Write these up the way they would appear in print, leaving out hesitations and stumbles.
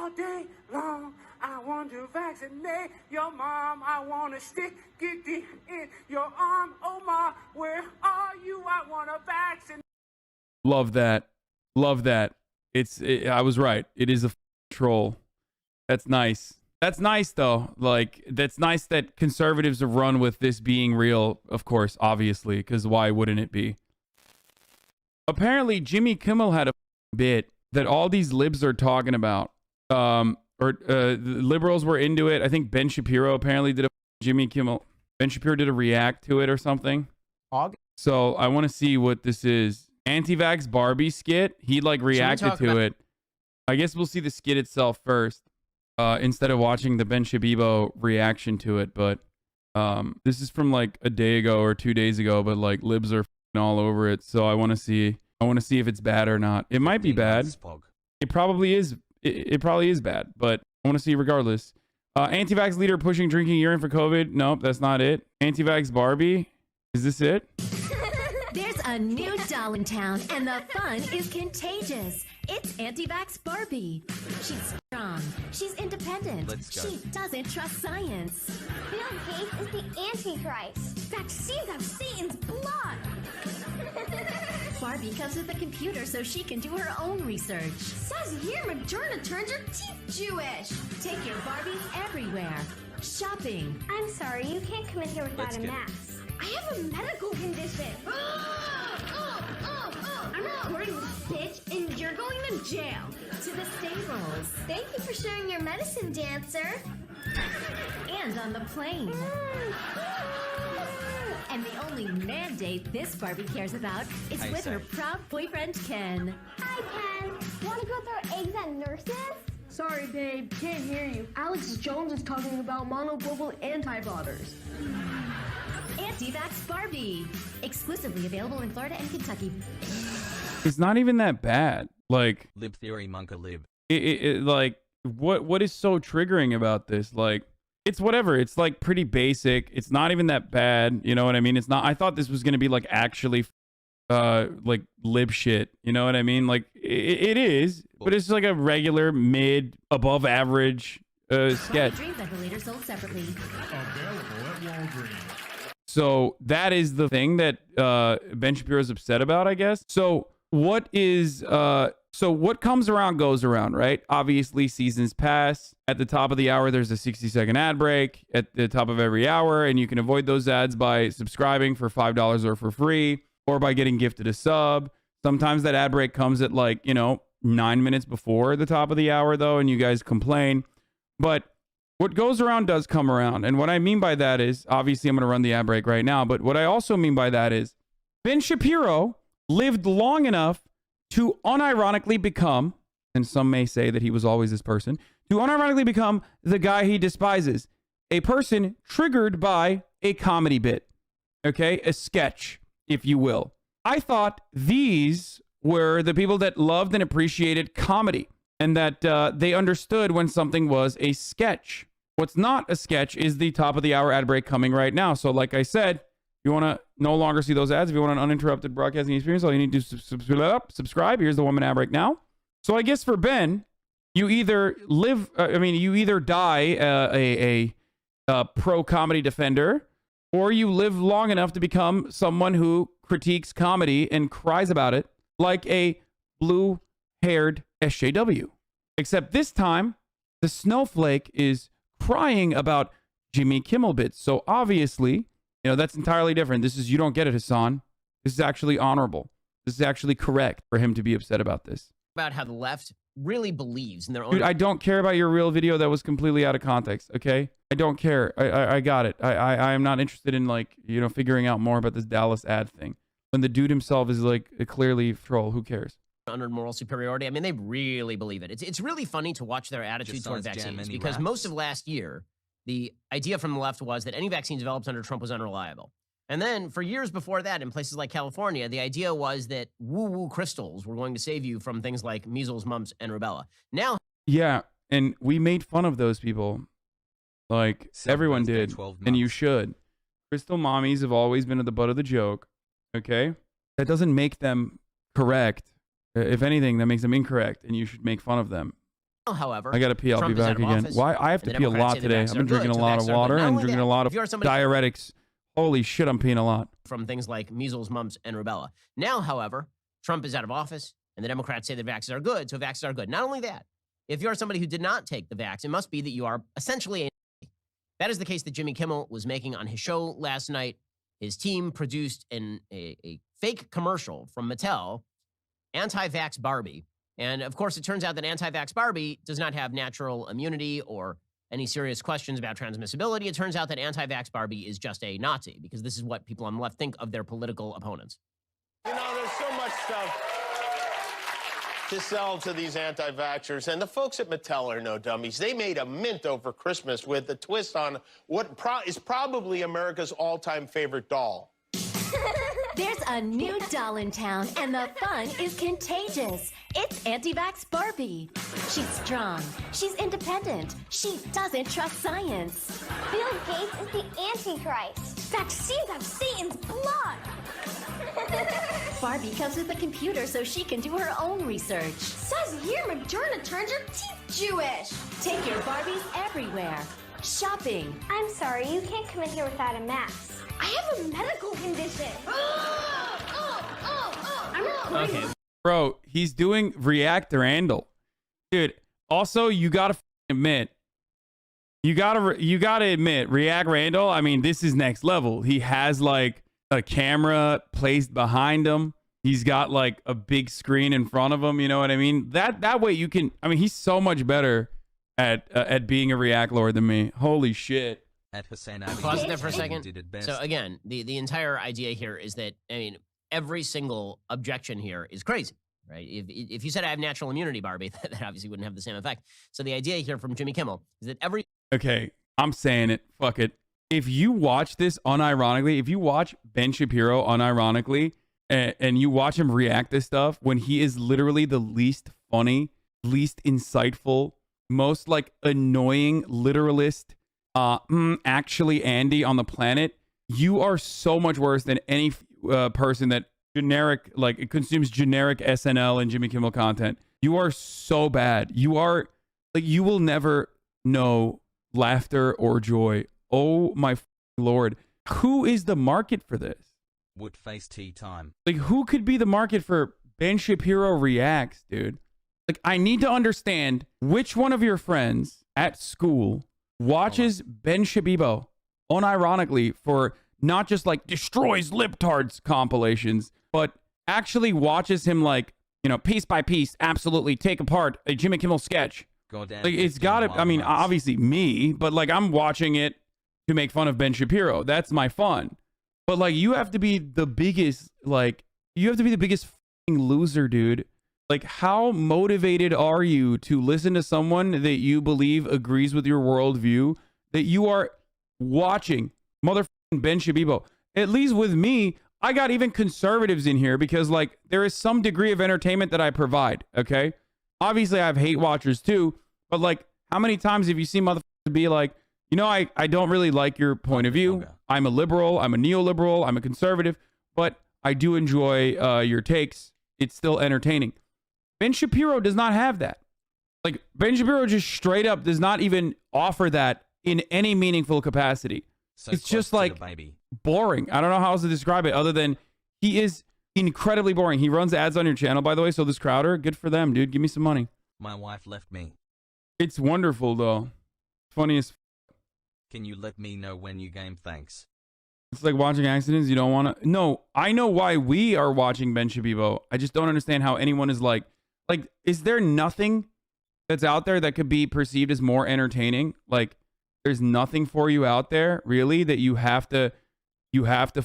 all day long. I want to vaccinate your mom. I want to stick it deep in your arm. Oh my, where are you? I want to vaccinate. Love that. Love that. I was right. It is a troll. That's nice. That's nice, though. Like, that's nice that conservatives have run with this being real, of course, obviously, because why wouldn't it be? Apparently, Jimmy Kimmel had a bit that all these libs are talking about. The liberals were into it. I think Ben Shapiro apparently did a Jimmy Kimmel. Ben Shapiro did a react to it or something. So I want to see what this is. Anti-Vax Barbie skit. He like reacted to it. I guess we'll see the skit itself first. Instead of watching the Ben Shabibo reaction to it, but this is from like a day ago or 2 days ago, but like libs are all over it, so I want to see if it's bad or not. It might be bad. It probably is. It probably is bad, but I want to see regardless. Anti-Vax leader pushing drinking urine for COVID. Nope, that's not it. Anti-Vax Barbie. Is this it? There's a new doll in town, and the fun is contagious. It's Anti-Vax Barbie. She's strong. She's independent. She doesn't trust science. Bill Gates is the Antichrist. Vaccines have Satan's blood. Barbie comes with a computer so she can do her own research. Says here Moderna turns your teeth Jewish. Take your Barbies everywhere. Shopping. I'm sorry, you can't come in here without a mask. I have a medical condition. I'm recording this bitch, and you're going to jail. To the stables. Thank you for sharing your medicine, dancer. And on the plane. And the only mandate this Barbie cares about is with her proud boyfriend, Ken. Hi, Ken. Want to go throw eggs at nurses? Sorry, babe. Can't hear you. Alex Jones is talking about monoglobal antibodies. Anti-Vax Barbie. Exclusively available in Florida and Kentucky. It's not even that bad. Like lib theory, monka lib. Like what is so triggering about this? Like it's whatever. It's like pretty basic. It's not even that bad. You know what I mean? It's not. I thought this was gonna be like actually, like lib shit. You know what I mean? Like it is, but it's like a regular mid, above average sketch. Dream ventilator sold separately. Available at Walgreens. So that is the thing that Ben Shapiro is upset about, I guess. So what comes around goes around, right? Obviously, seasons pass. At the top of the hour, there's a 60-second ad break at the top of every hour, and you can avoid those ads by subscribing for $5 or for free, or by getting gifted a sub. Sometimes that ad break comes at 9 minutes before the top of the hour, though, and you guys complain. But what goes around does come around. And what I mean by that is, obviously, I'm going to run the ad break right now, but what I also mean by that is Ben Shapiro lived long enough to unironically become, and some may say that he was always this person, to unironically become the guy he despises. A person triggered by a comedy bit. Okay? A sketch, if you will. I thought these were the people that loved and appreciated comedy, and that they understood when something was a sketch. What's not a sketch is the top of the hour ad break coming right now. So like I said, if you want to no longer see those ads, if you want an uninterrupted broadcasting experience, all you need to do is subscribe. Here's the 1 minute ad break now. So I guess for Ben, you either die a pro comedy defender, or you live long enough to become someone who critiques comedy and cries about it like a blue-haired SJW. Except this time, the snowflake is crying about Jimmy Kimmel bits. So obviously, that's entirely different. You don't get it, Hasan. This is actually honorable. This is actually correct for him to be upset about this. About how the left really believes in their own. Dude, I don't care about your real video that was completely out of context, okay? I don't care. I got it. I am not interested in figuring out more about this Dallas ad thing. When the dude himself is like a clearly troll, who cares? Under moral superiority. I mean, they really believe it. It's really funny to watch their attitude toward vaccines, because most of last year, the idea from the left was that any vaccine developed under Trump was unreliable. And then for years before that, in places like California, the idea was that woo-woo crystals were going to save you from things like measles, mumps, and rubella. Now, yeah, and we made fun of those people. Like, everyone did, and you should. Crystal mommies have always been at the butt of the joke, okay? That doesn't make them correct. If anything, that makes them incorrect, and you should make fun of them. However, I gotta pee. I'll Trump be is back out of again. office, Why? I have and to the pee a Democrats lot say the today. vaxxers I've are been drinking good, a so lot of vaxxers are water good. Not and only drinking a that, lot of if you're somebody diuretics. Holy shit, I'm peeing a lot. from things like measles, mumps, and rubella. Now, however, Trump is out of office, and the Democrats say the vaxxers are good, so vaxxers are good. Not only that, if you are somebody who did not take the vax, it must be that you are essentially a Nazi. That is the case that Jimmy Kimmel was making on his show last night. His team produced a fake commercial from Mattel, Anti-Vax Barbie. And of course, it turns out that Anti-Vax Barbie does not have natural immunity or any serious questions about transmissibility. It turns out that Anti-Vax Barbie is just a Nazi, because this is what people on the left think of their political opponents. You know, there's so much stuff to sell to these anti-vaxxers, and the folks at Mattel are no dummies. They made a mint over Christmas with a twist on what is probably America's all-time favorite doll. There's a new doll in town, and the fun is contagious. It's Anti-Vax Barbie. She's strong. She's independent. She doesn't trust science. Bill Gates is the Antichrist. Vaccines have Satan's blood. Barbie comes with a computer so she can do her own research. Says here Moderna turns your teeth Jewish. Take your Barbies everywhere. Shopping. I'm sorry, you can't come in here without a mask. I have a medical condition. I'm recording. Okay. Bro, he's doing reactor handle. Dude, also, you gotta admit, you gotta admit, React Randall, I mean, this is next level. He has like a camera placed behind him. He's got like a big screen in front of him. You know what I mean? That way you can, I mean, he's so much better at being a React Lord than me. Holy shit. At HasanAbi. Pause there for a second. So again, the entire idea here is that, I mean, every single objection here is crazy, right? If you said I have natural immunity, Barbie, that obviously wouldn't have the same effect. So the idea here from Jimmy Kimmel is that Okay, I'm saying it. Fuck it. If you watch this unironically, if you watch Ben Shapiro unironically, and you watch him react to stuff when he is literally the least funny, least insightful, most like annoying literalist, actually Andy on the planet, you are so much worse than any person that it consumes generic SNL and Jimmy Kimmel content. You are so bad. You are like, you will never know laughter or joy. Oh my Lord. Who is the market for this? Would face tea time. Like, who could be the market for Ben Shapiro reacts, dude? Like, I need to understand which one of your friends at school watches Ben Shapiro unironically for not just like destroys libtards compilations, but actually watches him like, you know, piece by piece, absolutely take apart a Jimmy Kimmel sketch. Goddamn, like, it's got to, I mean, obviously me, but like, I'm watching it to make fun of Ben Shapiro. That's my fun. But like, you have to be the biggest, like, you have to be the biggest f***ing loser, dude. Like, how motivated are you to listen to someone that you believe agrees with your worldview, that you are watching motherfucking Ben Shapiro? At least with me, I got even conservatives in here because like, there is some degree of entertainment that I provide. Okay. Obviously I have hate watchers too, but like, how many times have you seen motherfuckers be like, you know, I don't really like your point of view. I'm a liberal. I'm a neoliberal. I'm a conservative, but I do enjoy your takes. It's still entertaining. Ben Shapiro does not have that. Like, Ben Shapiro just straight up does not even offer that in any meaningful capacity. So it's just like boring. I don't know how else to describe it other than he is incredibly boring. He runs ads on your channel, by the way. So this Crowder, good for them, dude. Give me some money. My wife left me. It's wonderful though. Funny as Can you let me know when you game? Thanks. It's like watching accidents. You don't want to. No, I know why we are watching Ben Shapiro. I just don't understand how anyone is like, is there nothing that's out there that could be perceived as more entertaining? Like, there's nothing for you out there really that you have to, you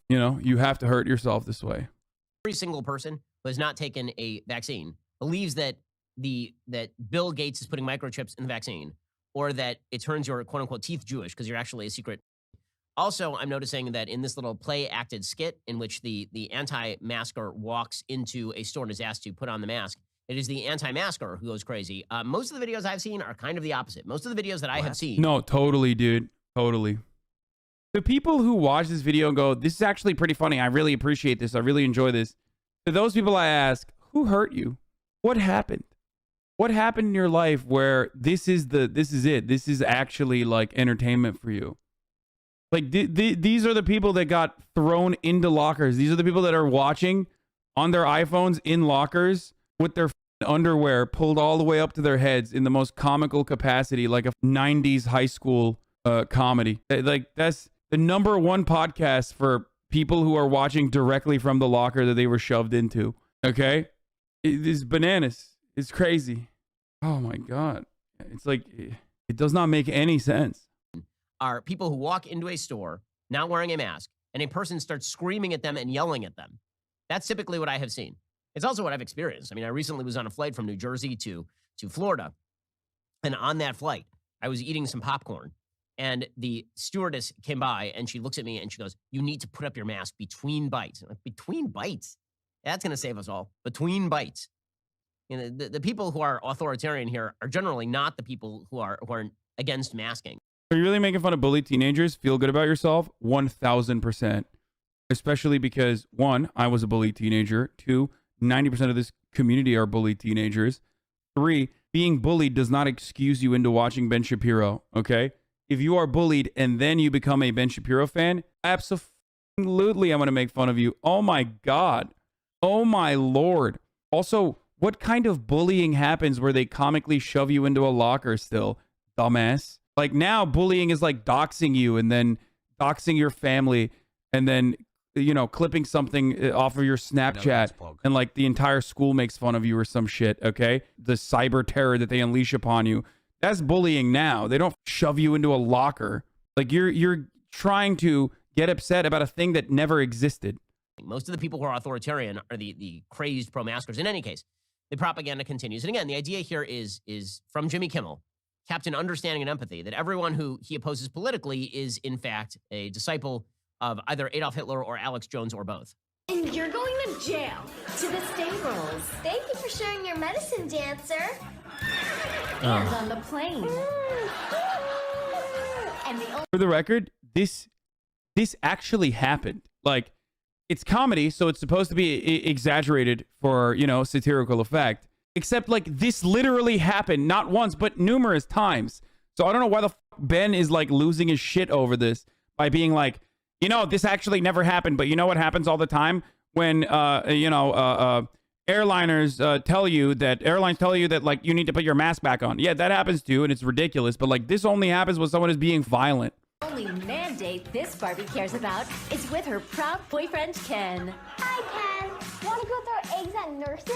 know, you have to hurt yourself this way. every single person who has not taken a vaccine believes that that Bill Gates is putting microchips in the vaccine, or that it turns your quote unquote teeth Jewish because you're actually a secret. Also, I'm noticing that in this little play-acted skit in which the anti-masker walks into a store and is asked to put on the mask, it is the anti-masker who goes crazy. Most of the videos I've seen are kind of the opposite. Most of the videos that I have seen. No, totally, dude. Totally. The people who watch this video and go, this is actually pretty funny. I really appreciate this. I really enjoy this. To those people I ask, who hurt you? What happened? What happened in your life where this is it? This is actually like entertainment for you. Like these are the people that got thrown into lockers. These are the people that are watching on their iPhones in lockers with their underwear pulled all the way up to their heads in the most comical capacity, like a 90s high school comedy. Like that's the #1 podcast for people who are watching directly from the locker that they were shoved into. Okay? It is bananas. It's crazy. Oh my God. It's like, it does not make any sense. Are people who walk into a store not wearing a mask and a person starts screaming at them and yelling at them. That's typically what I have seen. It's also what I've experienced. I mean, I recently was on a flight from New Jersey to Florida. And on that flight, I was eating some popcorn. And the stewardess came by and she looks at me and she goes, "You need to put up your mask between bites." I'm like, between bites? That's going to save us all. Between bites. You know, the people who are authoritarian here are generally not the people who are against masking. Are you really making fun of bullied teenagers? Feel good about yourself? 1000%. Especially because 1, I was a bullied teenager. 2, 90% of this community are bullied teenagers. 3, being bullied does not excuse you into watching Ben Shapiro. Okay? If you are bullied and then you become a Ben Shapiro fan, absolutely I'm going to make fun of you. Oh my God. Oh my Lord. Also, what kind of bullying happens where they comically shove you into a locker still? Dumbass. Like now bullying is like doxing you and then doxing your family and then, you know, clipping something off of your Snapchat and like the entire school makes fun of you or some shit. Okay. The cyber terror that they unleash upon you. That's bullying now. They don't shove you into a locker. Like you're trying to get upset about a thing that never existed. Most of the people who are authoritarian are the crazed pro-maskers. In any case, the propaganda continues. And again, the idea here is from Jimmy Kimmel, Captain Understanding and Empathy, that everyone who he opposes politically is, in fact, a disciple of either Adolf Hitler or Alex Jones or both. And you're going to jail. To the stables. Thank you for sharing your medicine, Dancer. And on the plane. And For the record, this actually happened. Like, it's comedy, so it's supposed to be exaggerated for, you know, satirical effect. Except, like, this literally happened not once, but numerous times. So I don't know why the Ben is, like, losing his shit over this by being like, you know, this actually never happened, but you know what happens all the time? When, airlines tell you that, like, you need to put your mask back on. Yeah, that happens too, and it's ridiculous. But, like, this only happens when someone is being violent. only mandate this Barbie cares about is with her proud boyfriend, Ken. Hi, Ken. Want to go throw eggs at nurses?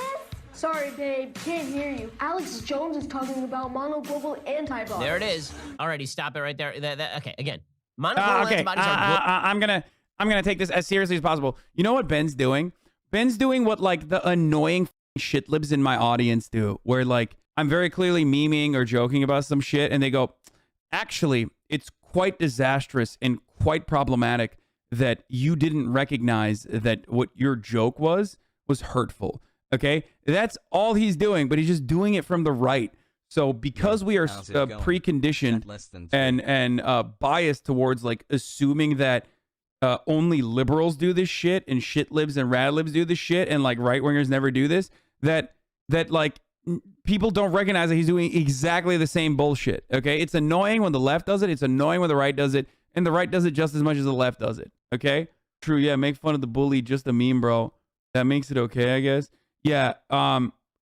Sorry, babe. Can't hear you. Alex Jones is talking about monoglobal antibodies. There it is. Alrighty, stop it right there. Okay, again. Monoglobal antibodies are... I'm gonna take this as seriously as possible. You know what Ben's doing? Ben's doing what, like, the annoying shitlibs in my audience do, where, like, I'm very clearly memeing or joking about some shit, and they go, actually, it's quite disastrous and quite problematic that you didn't recognize that what your joke was hurtful. Okay? That's all he's doing, but he's just doing it from the right. So because we are preconditioned and biased towards, like, assuming that only liberals do this shit and shitlibs and radlibs do this shit and, like, right-wingers never do this, that like, people don't recognize that he's doing exactly the same bullshit. Okay? It's annoying when the left does it. It's annoying when the right does it. And the right does it just as much as the left does it. Okay? True. Yeah. Make fun of the bully. Just a meme, bro. That makes it okay, I guess. Yeah.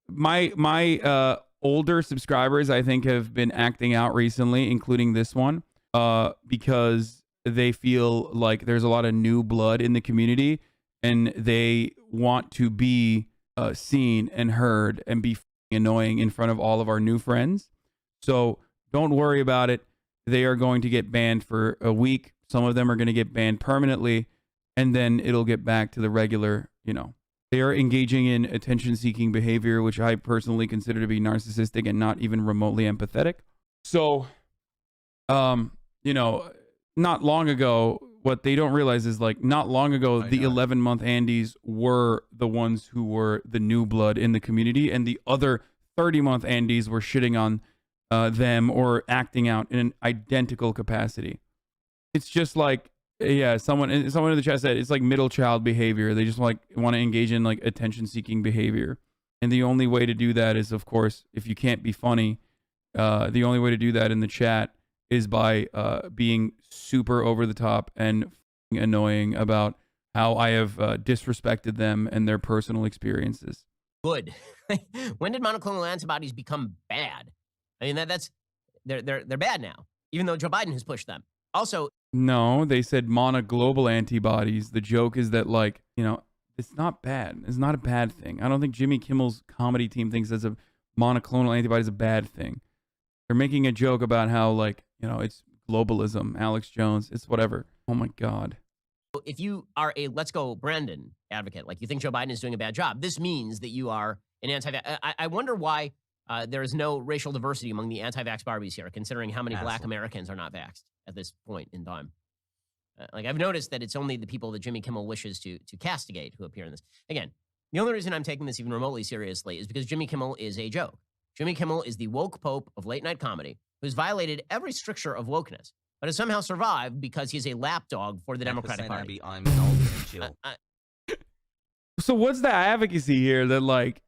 My older subscribers, I think, have been acting out recently, including this one, because they feel like there's a lot of new blood in the community and they want to be seen and heard and be annoying in front of all of our new friends. So don't worry about it. They are going to get banned for a week. Some of them are going to get banned permanently, and then it'll get back to the regular, you know. They are engaging in attention-seeking behavior, which I personally consider to be narcissistic and not even remotely empathetic. So, you know, not long ago, what they don't realize is, like, not long ago, the 11-month Andes were the ones who were the new blood in the community, and the other 30-month Andes were shitting on them or acting out in an identical capacity. It's just like, yeah, someone in the chat said it's like middle child behavior. They just, like, want to engage in, like, attention-seeking behavior. And the only way to do that is, of course, if you can't be funny, the only way to do that in the chat is by being super over the top and annoying about how I have disrespected them and their personal experiences. Good. When did monoclonal antibodies become bad? I mean, they're bad now, even though Joe Biden has pushed them. Also, no, they said monoglobal antibodies. The joke is that, like, you know, it's not bad. It's not a bad thing. I don't think Jimmy Kimmel's comedy team thinks that a monoclonal antibody is a bad thing. They're making a joke about how, like, you know, it's globalism, Alex Jones, it's whatever. Oh my God. if you are a Let's Go Brandon advocate, like you think Joe Biden is doing a bad job, this means that you are an anti-vax. I wonder why there is no racial diversity among the anti-vax Barbies here, considering how many Black Americans are not vaxxed at this point in time. Like, I've noticed that it's only the people that Jimmy Kimmel wishes to castigate who appear in this. Again, the only reason I'm taking this even remotely seriously is because Jimmy Kimmel is a joke. Jimmy Kimmel is the woke pope of late night comedy who's violated every stricture of wokeness, but has somehow survived because he's a lapdog for the Democratic Party. I'm an chill. So what's the advocacy here that like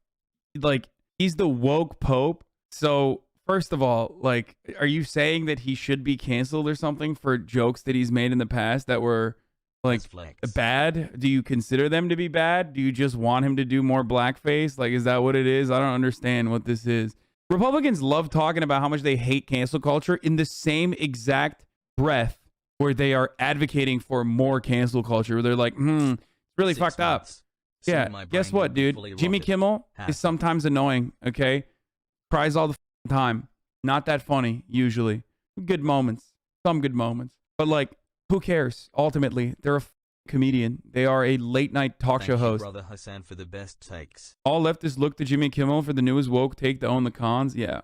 he's the woke pope? So first of all, like, are you saying that he should be canceled or something for jokes that he's made in the past that were like bad? Do you consider them to be bad? Do you just want him to do more blackface? Like, is that what it is? I don't understand what this is. Really love talking about how much they hate cancel culture in the same exact breath where they are advocating for more cancel culture. Where they're like, it's really fucked up. Yeah, guess what, dude? Jimmy Kimmel is sometimes annoying, okay? Cries all the time. Not that funny, usually. Good moments. Some good moments. But, like, who cares? Ultimately, they're a comedian. They are a late-night talk show host. Brother Hasan for the best takes. All leftists look to Jimmy Kimmel for the newest woke take to own the cons. Yeah.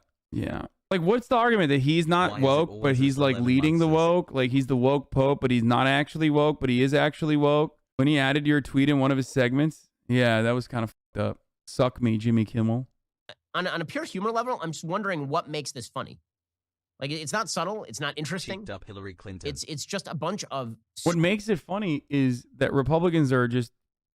Like, what's the argument? That he's not woke, but he's, like, leading the woke? Like, he's the woke pope, but he's not actually woke, but he is actually woke? When he added your tweet in one of his segments? Yeah, that was kind of fucked up. Suck me, Jimmy Kimmel. On a pure humor level, I'm just wondering what makes this funny. Like, it's not subtle. It's not interesting. Cheeked up Hillary Clinton. It's just a bunch of... What makes it funny is that Republicans are just,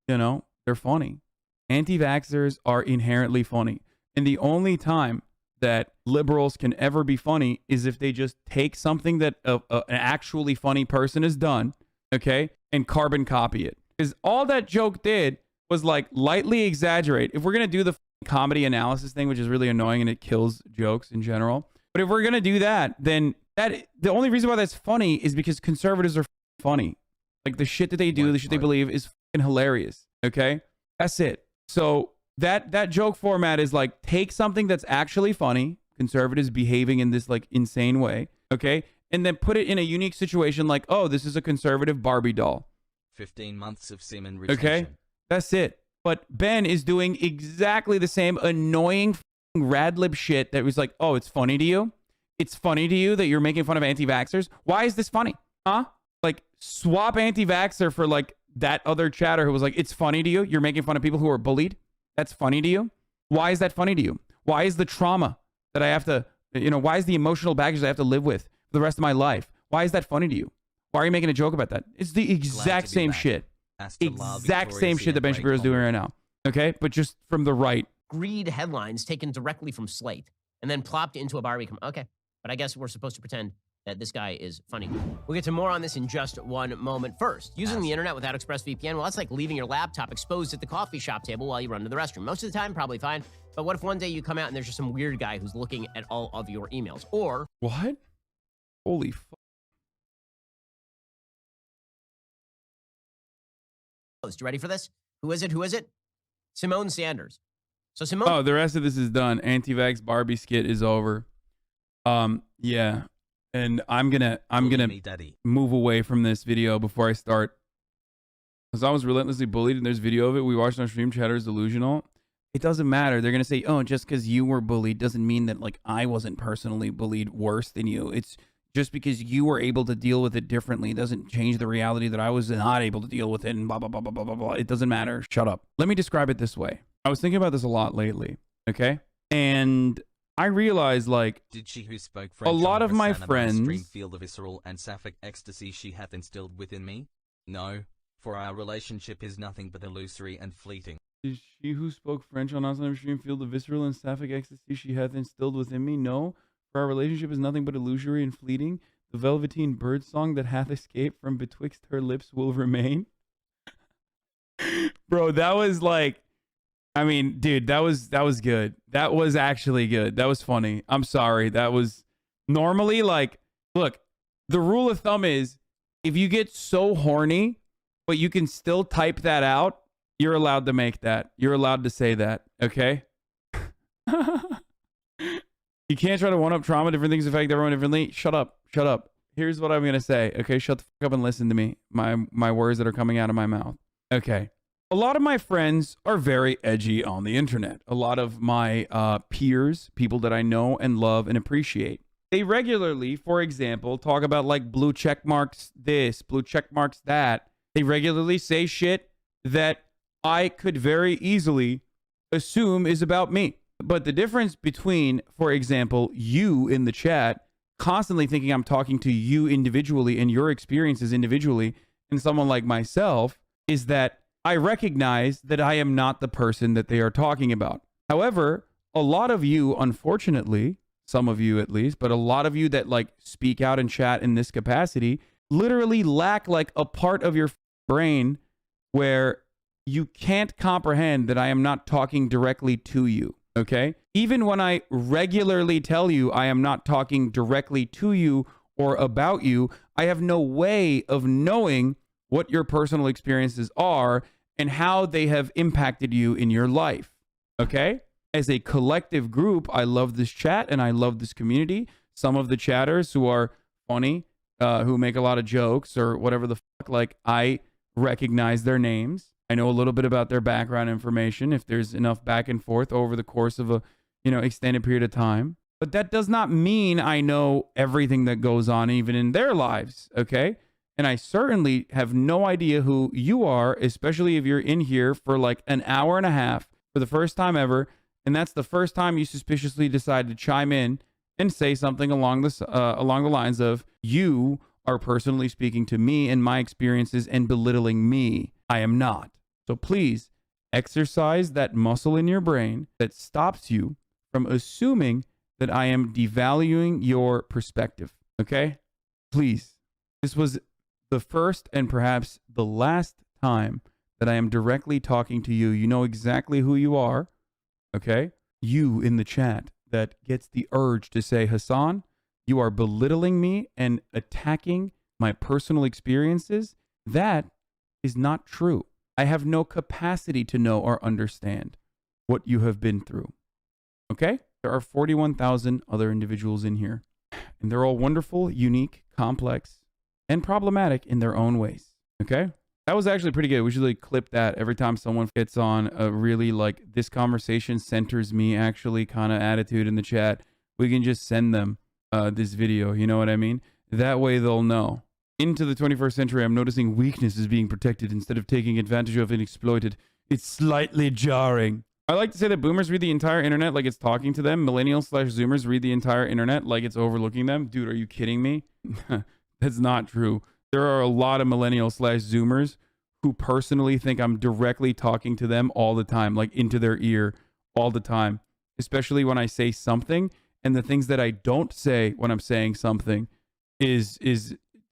you know, they're funny. Anti-vaxxers are inherently funny. And the only time that liberals can ever be funny is if they just take something that an actually funny person has done, okay, and carbon copy it. Because all that joke did was, like, lightly exaggerate. If we're going to do the comedy analysis thing, which is really annoying and it kills jokes in general, but if we're going to do that, then the only reason why that's funny is because conservatives are funny. Like, the shit that they do, the shit they believe is fucking hilarious. Okay? That's it. So that joke format is like, take something that's actually funny, conservatives behaving in this, like, insane way, okay? And then put it in a unique situation like, oh, this is a conservative Barbie doll. 15 months of semen retention. Okay? That's it. But Ben is doing exactly the same annoying rad lib shit that was like, oh, it's funny to you? It's funny to you that you're making fun of anti-vaxxers? Why is this funny? Huh? Like, swap anti-vaxxer for, like, that other chatter who was like, it's funny to you? You're making fun of people who are bullied? That's funny to you? Why is that funny to you? Why is the trauma that I have to, why is the emotional baggage that I have to live with for the rest of my life? Why is that funny to you? Why are you making a joke about that? It's the exact same shit. Exact same shit that Ben Shapiro is doing right now. Okay? But just from the right. Greed headlines taken directly from Slate and then plopped into a Barbie. Okay. But I guess we're supposed to pretend that this guy is funny. We'll get to more on this in just one moment. First, using the internet without ExpressVPN, well, that's like leaving your laptop exposed at the coffee shop table while you run to the restroom. Most of the time, probably fine. But what if one day you come out and there's just some weird guy who's looking at all of your emails? Or... What? Holy fuck. You ready for this? Who is it? Simone Sanders. So Simone... Oh, the rest of this is done. Anti-vax Barbie skit is over. Yeah. And I'm gonna move away from this video before I start. Because I was relentlessly bullied and there's video of it. We watched on stream. Chatter is delusional. It doesn't matter. They're gonna say, oh, just because you were bullied doesn't mean that, like, I wasn't personally bullied worse than you. It's just because you were able to deal with it differently doesn't change the reality that I was not able to deal with it and blah, blah, blah, blah, blah, blah, blah. It doesn't matter. Shut up. Let me describe it this way. I was thinking about this a lot lately, okay? And I realized, like, did she who spoke French a lot of my friends feel the visceral and sapphic ecstasy she hath instilled within me? No, for our relationship is nothing but illusory and fleeting. Is she who spoke French on HasanAbi stream feel the visceral and sapphic ecstasy she hath instilled within me? No, for our relationship is nothing but illusory and fleeting. The velveteen bird song that hath escaped from betwixt her lips will remain. Bro, that was like, I mean, dude, that was good. That was actually good. That was funny. I'm sorry. That was normally like, look, the rule of thumb is if you get so horny, but you can still type that out, you're allowed to make that. You're allowed to say that. Okay. You can't try to one-up trauma. Different things affect everyone differently. Shut up. Shut up. Here's what I'm going to say. Okay. Shut the fuck up and listen to me. My words that are coming out of my mouth. Okay. A lot of my friends are very edgy on the internet. A lot of my peers, people that I know and love and appreciate, they regularly, for example, talk about like blue check marks this, blue check marks that. They regularly say shit that I could very easily assume is about me. But the difference between, for example, you in the chat constantly thinking I'm talking to you individually and your experiences individually, and someone like myself, is that I recognize that I am not the person that they are talking about. However, a lot of you, unfortunately, some of you at least, but a lot of you that like speak out and chat in this capacity literally lack like a part of your brain where you can't comprehend that I am not talking directly to you. Okay? Even when I regularly tell you I am not talking directly to you or about you, I have no way of knowing what your personal experiences are and how they have impacted you in your life. Okay? As a collective group, I love this chat and I love this community. Some of the chatters who are funny, who make a lot of jokes or whatever the fuck, like I recognize their names. I know a little bit about their background information if there's enough back and forth over the course of a, extended period of time. But that does not mean I know everything that goes on even in their lives, okay? And I certainly have no idea who you are, especially if you're in here for like an hour and a half for the first time ever, and that's the first time you suspiciously decide to chime in and say something along the lines of, you are personally speaking to me and my experiences and belittling me. I am not. So please exercise that muscle in your brain that stops you from assuming that I am devaluing your perspective. Okay? Please. This was the first and perhaps the last time that I am directly talking to you. You know exactly who you are. Okay? You in the chat that gets the urge to say, Hasan, you are belittling me and attacking my personal experiences. That is not true. I have no capacity to know or understand what you have been through. Okay? There are 41,000 other individuals in here, and they're all wonderful, unique, complex, and problematic in their own ways. Okay? That was actually pretty good. We should like clip that every time someone gets on a really like this conversation centers me actually kind of attitude in the chat. We can just send them this video. You know what I mean? That way they'll know. Into the 21st century, I'm noticing weakness is being protected instead of taking advantage of and exploited. It's slightly jarring. I like to say that boomers read the entire internet like it's talking to them. Millennials/Zoomers read the entire internet like it's overlooking them. Dude, are you kidding me? That's not true. There are a lot of Millennials/Zoomers who personally think I'm directly talking to them all the time, like into their ear all the time, especially when I say something. And the things that I don't say when I'm saying something is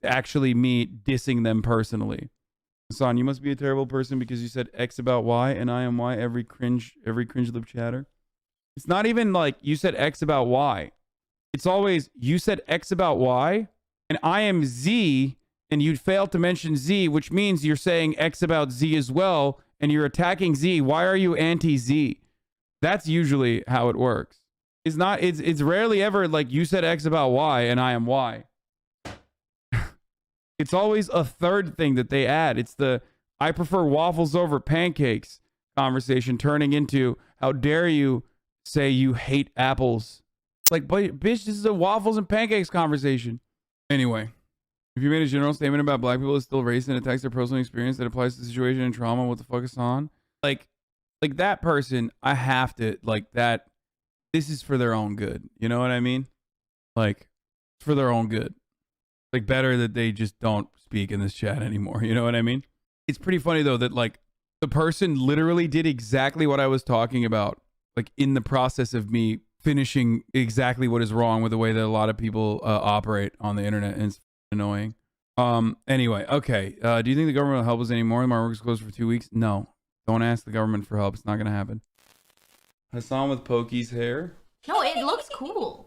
actually me dissing them personally. Hasan, you must be a terrible person because you said X about Y and I am Y every cringe lip chatter. It's not even like you said X about Y. It's always you said X about Y and I am Z and you failed to mention Z, which means you're saying X about Z as well and you're attacking Z. Why are you anti-Z? That's usually how it works. It's rarely ever like you said X about Y and I am Y. It's always a third thing that they add. It's the I prefer waffles over pancakes conversation turning into how dare you say you hate apples. Like, but bitch, this is a waffles and pancakes conversation. Anyway, if you made a general statement about black people is still racist and attacks their personal experience that applies to the situation and trauma, what the fuck is on? Like that person, I have to, like that, this is for their own good. You know what I mean? Like, it's for their own good. Like, better that they just don't speak in this chat anymore. You know what I mean? It's pretty funny, though, that, like, the person literally did exactly what I was talking about, like in the process of me finishing exactly what is wrong with the way that a lot of people operate on the internet, and it's annoying. Anyway, okay. Do you think the government will help us anymore? My work is closed for 2 weeks. No, don't ask the government for help. It's not gonna happen. Hasan with Pokey's hair. No, it looks cool.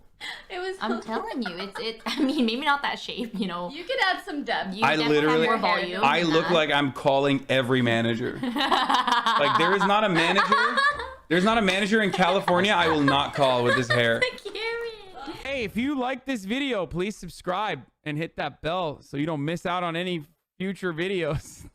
It was. I'm telling you, it's. I mean, maybe not that shape, you know. You could add some depth. You definitely have more volume. I look like I'm calling every manager. Like there is not a manager. There's not a manager in California I will not call with this hair. Hey, if you like this video, please subscribe and hit that bell so you don't miss out on any future videos.